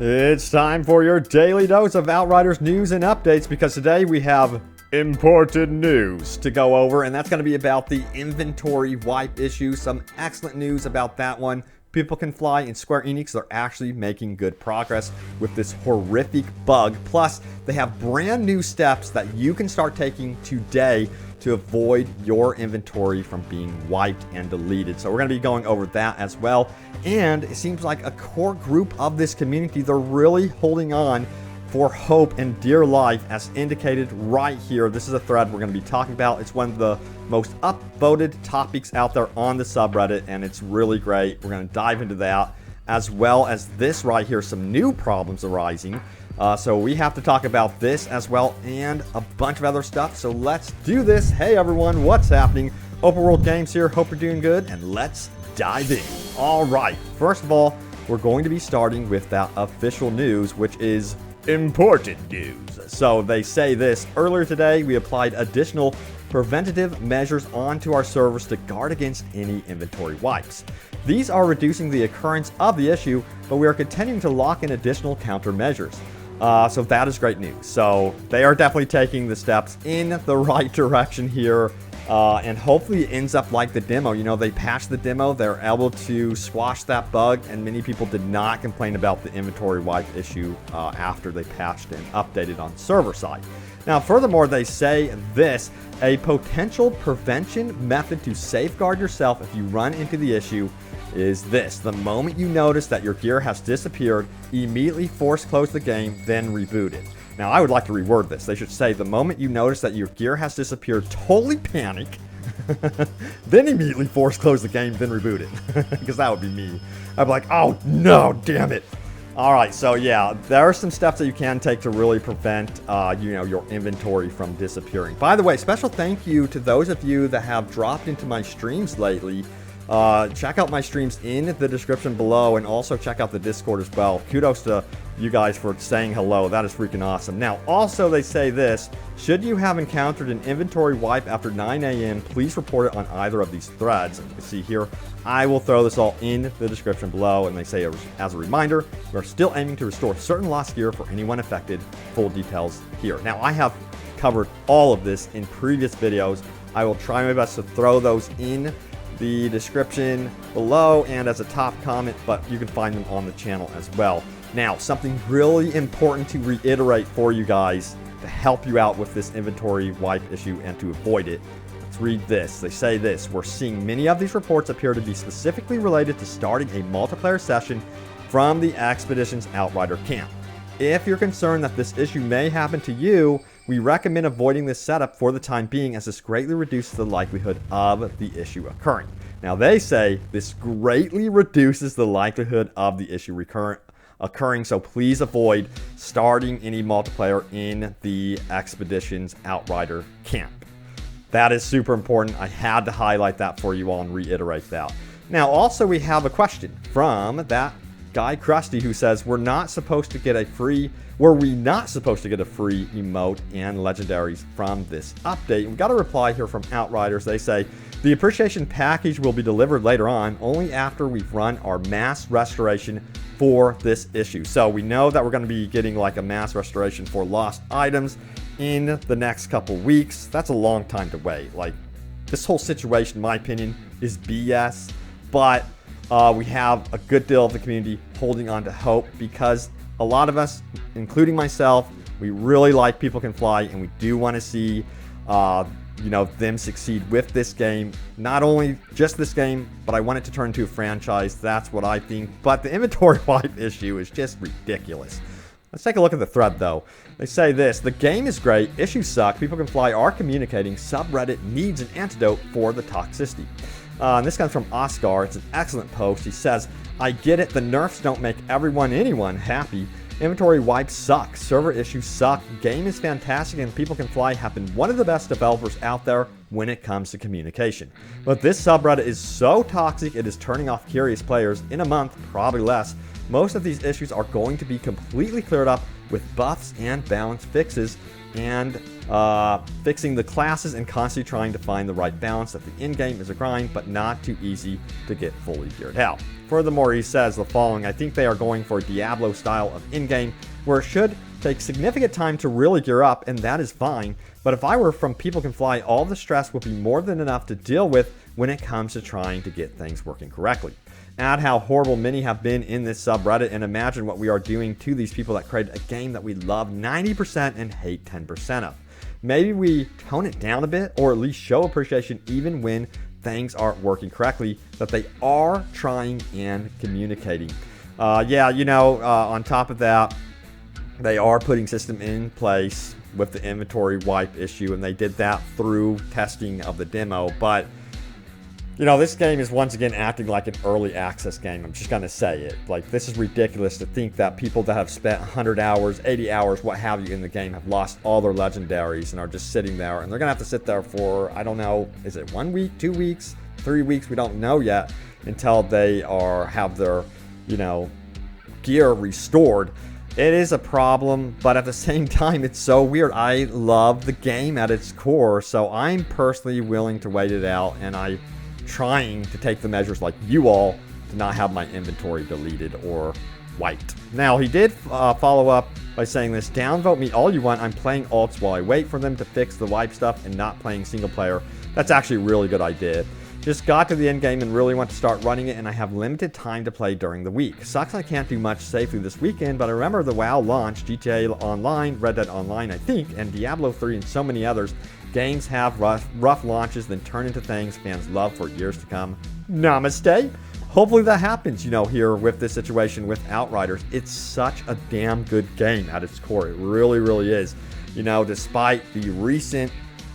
It's time for your daily dose of Outriders news and updates because today we have important news to go over, and that's going to be about the inventory wipe issue. Some excellent news about that one. People Can Fly and Square Enix are actually making good progress with this horrific bug. Plus, they have brand new steps that you can start taking today to avoid your inventory from being wiped and deleted. So we're going to be going over that as well. And it seems like a core group of this community, they're really holding on for hope and dear life, as indicated right here. This is a thread we're going to be talking about. It's one of the most upvoted topics out there on the subreddit, and it's really great. We're going to dive into that, as well as this right here, some new problems arising. So we have to talk about this as well, and a bunch of other stuff. So let's do this. Hey everyone, what's happening? Open World Games here. Hope you're doing good, and let's dive in. All right, first of all, we're going to be starting with that official news, which is important news. So they say this: earlier today, we applied additional preventative measures onto our servers to guard against any inventory wipes. These are reducing the occurrence of the issue, but we are continuing to lock in additional countermeasures. So that is great news. So they are definitely taking the steps in the right direction here. And hopefully it ends up like the demo. You know, they patched the demo, they're able to squash that bug, and many people did not complain about the inventory wipe issue after they patched and updated on server side. Now, furthermore, they say this: a potential prevention method to safeguard yourself if you run into the issue is this: the moment you notice that your gear has disappeared, immediately force close the game, then reboot it. Now, I would like to reword this. They should say, the moment you notice that your gear has disappeared, totally panic, then immediately force close the game, then reboot it. Because that would be me. I'd be like, oh no, damn it. All right, so yeah, there are some steps that you can take to really prevent, your inventory from disappearing. By the way, special thank you to those of you that have dropped into my streams lately. Check out my streams in the description below, and also check out the Discord as well. Kudos to you guys for saying hello. That is freaking awesome. Now, also they say this: should you have encountered an inventory wipe after 9 a.m., please report it on either of these threads. As you can see here, I will throw this all in the description below, and they say, as a reminder, we're still aiming to restore certain lost gear for anyone affected. Full details here. Now, I have covered all of this in previous videos. I will try my best to throw those in the description below and as a top comment, but you can find them on the channel as well. Now, something really important to reiterate for you guys to help you out with this inventory wipe issue and to avoid it. Let's read this. They say this: we're seeing many of these reports appear to be specifically related to starting a multiplayer session from the Expedition's Outrider camp. If you're concerned that this issue may happen to you, we recommend avoiding this setup for the time being, as this greatly reduces the likelihood of the issue occurring. Now, they say this greatly reduces the likelihood of the issue occurring, so please avoid starting any multiplayer in the Expedition's Outrider camp. That is super important. I had to highlight that for you all and reiterate that. Now, also we have a question from that guy Krusty, who says, were we not supposed to get a free emote and legendaries from this update? We got a reply here from Outriders. They say the appreciation package will be delivered later on, only after we've run our mass restoration for this issue. So we know that we're going to be getting like a mass restoration for lost items in the next couple weeks. That's a long time to wait. Like, this whole situation, in my opinion, is BS, but we have a good deal of the community holding on to hope, because a lot of us, including myself, we really like People Can Fly, and we do want to see them succeed with this game. Not only just this game, but I want it to turn into a franchise. That's what I think. But the inventory wipe issue is just ridiculous. Let's take a look at the thread, though. They say this: the game is great, issues suck, People Can Fly are communicating, subreddit needs an antidote for the toxicity. And this comes from Oscar. It's an excellent post. He says, I get it, the nerfs don't make anyone happy. Inventory wipes suck, server issues suck, game is fantastic, and People Can Fly have been one of the best developers out there when it comes to communication. But this subreddit is so toxic, it is turning off curious players in a month, probably less. Most of these issues are going to be completely cleared up with buffs and balance fixes, and fixing the classes and constantly trying to find the right balance. That the in-game is a grind, but not too easy to get fully geared out. Furthermore, he says the following: I think they are going for a Diablo style of in-game, where it should take significant time to really gear up, and that is fine. But if I were from People Can Fly, all the stress would be more than enough to deal with when it comes to trying to get things working correctly. Add how horrible many have been in this subreddit, and imagine what we are doing to these people that created a game that we love 90% and hate 10% of. Maybe we tone it down a bit, or at least show appreciation even when things aren't working correctly, that they are trying and communicating. On top of that, they are putting system in place with the inventory wipe issue, and they did that through testing of the demo. But this game is once again acting like an early access game. I'm just going to say it. Like, this is ridiculous to think that people that have spent 100 hours, 80 hours, what have you in the game have lost all their legendaries and are just sitting there. And they're going to have to sit there for, I don't know, is it 1 week, 2 weeks, 3 weeks? We don't know yet until they have their, gear restored. It is a problem, but at the same time, it's so weird. I love the game at its core, so I'm personally willing to wait it out, and I'm trying to take the measures like you all to not have my inventory deleted or wiped. Now, he did follow up by saying this: downvote me all you want. I'm playing alts while I wait for them to fix the wipe stuff and not playing single player. That's actually a really good idea. Just got to the end game and really want to start running it, and I have limited time to play during the week. Sucks I can't do much safely this weekend, but I remember the WoW launch, GTA Online, Red Dead Online, I think, and Diablo 3 and so many others. Games have rough launches, then turn into things fans love for years to come. Namaste. Hopefully that happens, here with this situation with Outriders. It's such a damn good game at its core. It really, really is. Despite the recent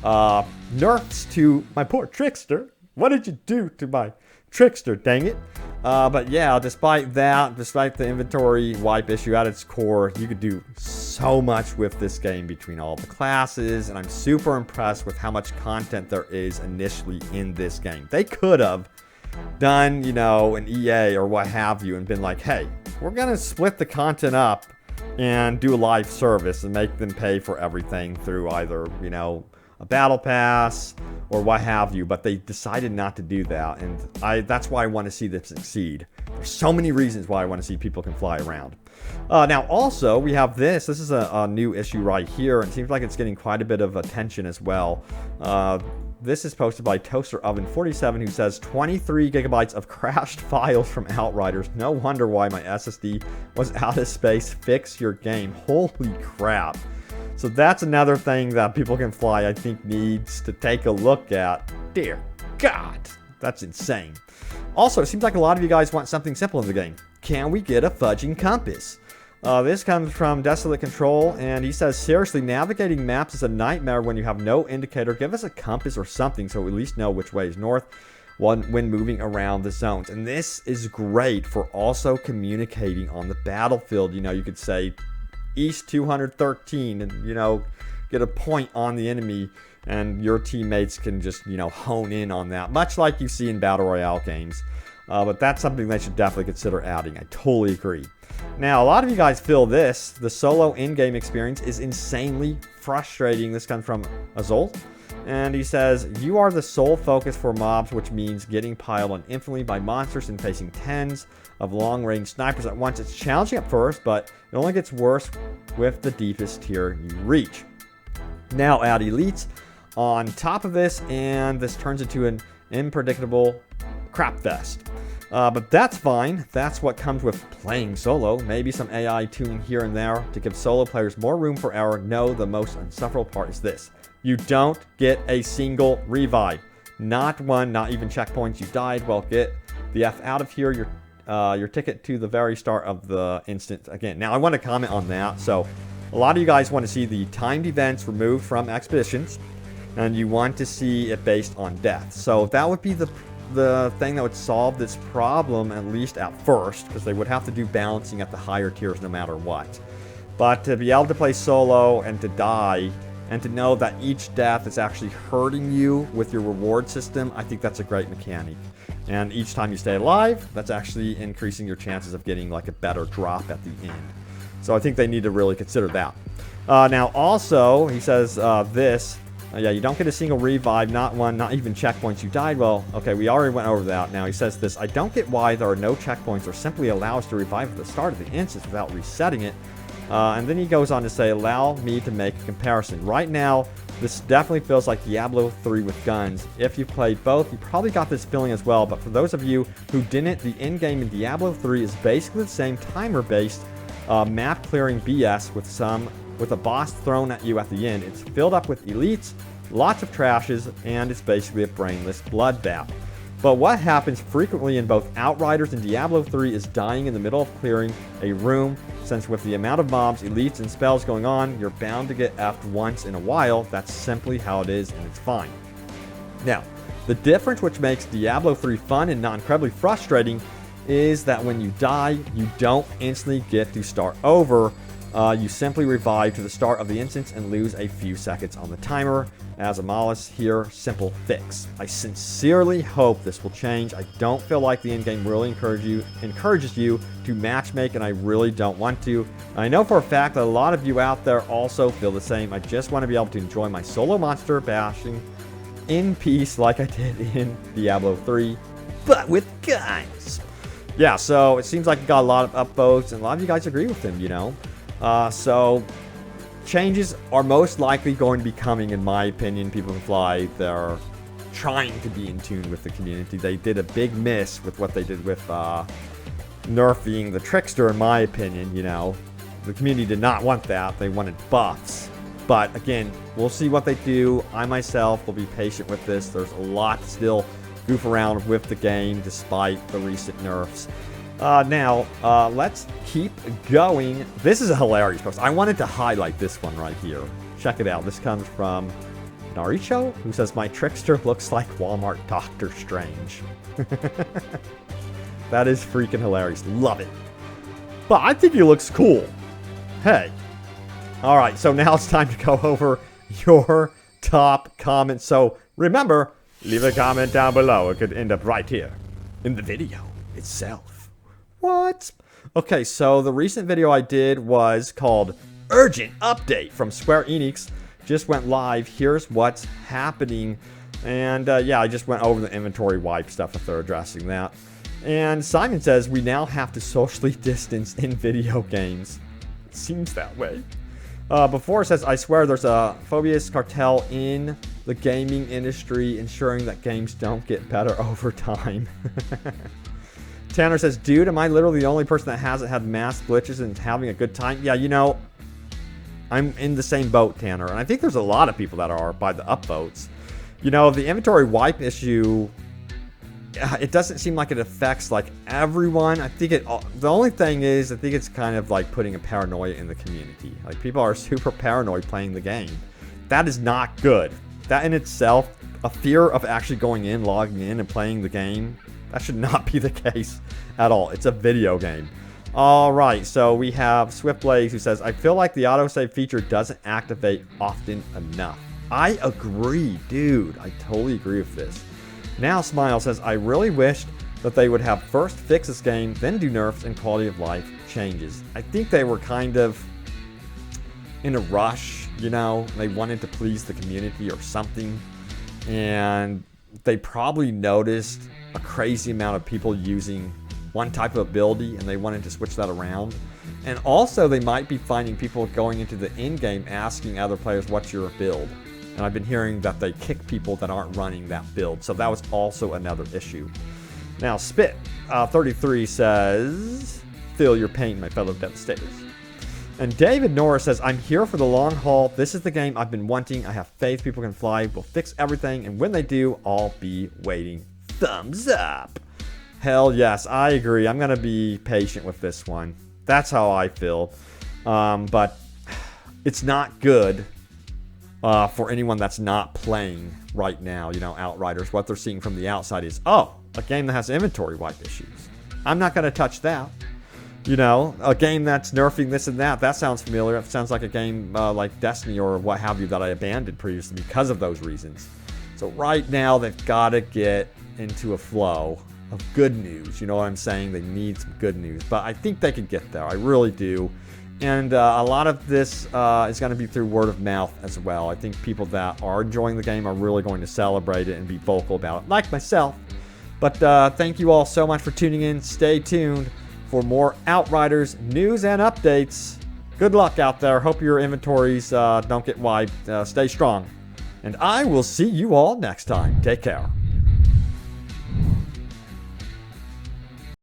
nerfs to my poor Trickster. What did you do to my Trickster, dang it? But yeah, despite the inventory wipe issue at its core, you could do so much with this game between all the classes, and I'm super impressed with how much content there is initially in this game. They could have done, an EA or what have you, and been like, hey, we're gonna split the content up and do a live service and make them pay for everything through either, a battle pass or what have you, but they decided not to do that, and that's why I want to see them succeed. There's so many reasons why I want to see People Can Fly around. Now, also, we have this is a new issue right here, and it seems like it's getting quite a bit of attention as well. This is posted by Toaster Oven 47, who says 23 gigabytes of crashed files from Outriders. No wonder why my SSD was out of space. Fix your game. Holy crap. So that's another thing that People Can Fly, I think, needs to take a look at. Dear God, that's insane. Also, it seems like a lot of you guys want something simple in the game. Can we get a fudging compass? This comes from Desolate Control, and he says, seriously, navigating maps is a nightmare when you have no indicator. Give us a compass or something so we at least know which way is north when moving around the zones. And this is great for also communicating on the battlefield. You could say East 213 and, get a point on the enemy, and your teammates can just, hone in on that, much like you see in Battle Royale games. But that's something they should definitely consider adding. I totally agree. Now, a lot of you guys feel this. The solo in-game experience is insanely frustrating. This comes from Azul. And he says, you are the sole focus for mobs, which means getting piled on infinitely by monsters and facing tens of long-range snipers at once. It's challenging at first, but it only gets worse with the deepest tier you reach. Now add elites on top of this, and this turns into an unpredictable crap fest. But that's fine. That's what comes with playing solo. Maybe some AI tuning here and there to give solo players more room for error. No, the most insufferable part is this. You don't get a single revive. Not one, not even checkpoints. You died. Well, get the F out of here. Your ticket to the very start of the instance again. Now, I want to comment on that. So, a lot of you guys want to see the timed events removed from expeditions, and you want to see it based on death. So, that would be the thing that would solve this problem, at least at first, because they would have to do balancing at the higher tiers no matter what. But to be able to play solo and to die, and to know that each death is actually hurting you with your reward system, I think that's a great mechanic. And each time you stay alive, that's actually increasing your chances of getting like a better drop at the end. So I think they need to really consider that. Now also, he says yeah, you don't get a single revive, not one, not even checkpoints. You died. Well, okay, we already went over that. Now he says this, I don't get why there are no checkpoints or simply allow us to revive at the start of the instance without resetting it. And then he goes on to say, allow me to make a comparison. Right now, this definitely feels like Diablo 3 with guns. If you played both, you probably got this feeling as well. But for those of you who didn't, the end game in Diablo 3 is basically the same timer-based map clearing BS with a boss thrown at you at the end. It's filled up with elites, lots of trashes, and it's basically a brainless bloodbath. But what happens frequently in both Outriders and Diablo 3 is dying in the middle of clearing a room, since with the amount of mobs, elites, and spells going on, you're bound to get effed once in a while. That's simply how it is, and it's fine. Now, the difference which makes Diablo 3 fun and not incredibly frustrating is that when you die, you don't instantly get to start over. You simply revive to the start of the instance and lose a few seconds on the timer. As a Malice here, simple fix. I sincerely hope this will change. I don't feel like the endgame really encourages you to matchmake, and I really don't want to. I know for a fact that a lot of you out there also feel the same. I just want to be able to enjoy my solo monster bashing in peace like I did in Diablo 3, but with guns. Yeah, so it seems like you got a lot of upvotes, and a lot of you guys agree with him, you know. So changes are most likely going to be coming, in my opinion. People Can Fly, they're trying to be in tune with the community. They did a big miss with what they did with nerfing the Trickster, in my opinion. You know, the community did not want that. They wanted buffs. But again, we'll see what they do. I myself will be patient with this. There's a lot to still goof around with the game despite the recent nerfs. Now, let's keep going. This is a hilarious post. I wanted to highlight this one right here. Check it out. This comes from Naricho, who says, my Trickster looks like Walmart Doctor Strange. That is freaking hilarious. Love it. But I think he looks cool. Hey. Alright, so now it's time to go over your top comments. So remember, leave a comment down below. It could end up right here in the video itself. What? Okay, so the recent video I did was called Urgent Update from Square Enix. Just went live. Here's what's happening. And yeah, I just went over the inventory wipe stuff if they're addressing that. And Simon says we now have to socially distance in video games. It seems that way. Before it says, I swear there's a phobias cartel in the gaming industry ensuring that games don't get better over time. Tanner says, dude, am I literally the only person that hasn't had mass glitches and having a good time? Yeah, you know, I'm in the same boat, Tanner. And I think there's a lot of people that are by the upvotes. You know, the inventory wipe issue, it doesn't seem like it affects, like, everyone. I think the only thing is, I think it's kind of like putting a paranoia in the community. Like, people are super paranoid playing the game. That is not good. That in itself, a fear of actually going in, logging in, and playing the game, that should not be the case at all. It's a video game. All right, so we have Swift Blaze who says, I feel like the autosave feature doesn't activate often enough. I agree, dude. I totally agree with this. Now Smile says, I really wished that they would have first fix this game, then do nerfs and quality of life changes. I think they were kind of in a rush, you know. They wanted to please the community or something. And they probably noticed a crazy amount of people using one type of ability, and they wanted to switch that around. And also, they might be finding people going into the end game asking other players, what's your build? And I've been hearing that they kick people that aren't running that build. So that was also another issue. Now, Spit 33 says, feel your pain, my fellow devastators. And David Norris says, I'm here for the long haul. This is the game I've been wanting. I have faith People Can Fly will fix everything. And when they do, I'll be waiting. Thumbs up. Hell yes, I agree. I'm going to be patient with this one. That's how I feel. But it's not good for anyone that's not playing right now. You know, Outriders, what they're seeing from the outside is, oh, a game that has inventory wipe issues. I'm not going to touch that. You know, a game that's nerfing this and that. That sounds familiar. It sounds like a game like Destiny or what have you that I abandoned previously because of those reasons. So right now, they've got to get into a flow of good news. You know what I'm saying? They need some good news. But I think they could get there. I really do. And a lot of this is going to be through word of mouth as well. I think people that are enjoying the game are really going to celebrate it and be vocal about it, like myself. But thank you all so much for tuning in. Stay tuned for more Outriders news and updates. Good luck out there. Hope your inventories don't get wiped. Stay strong. And I will see you all next time. Take care.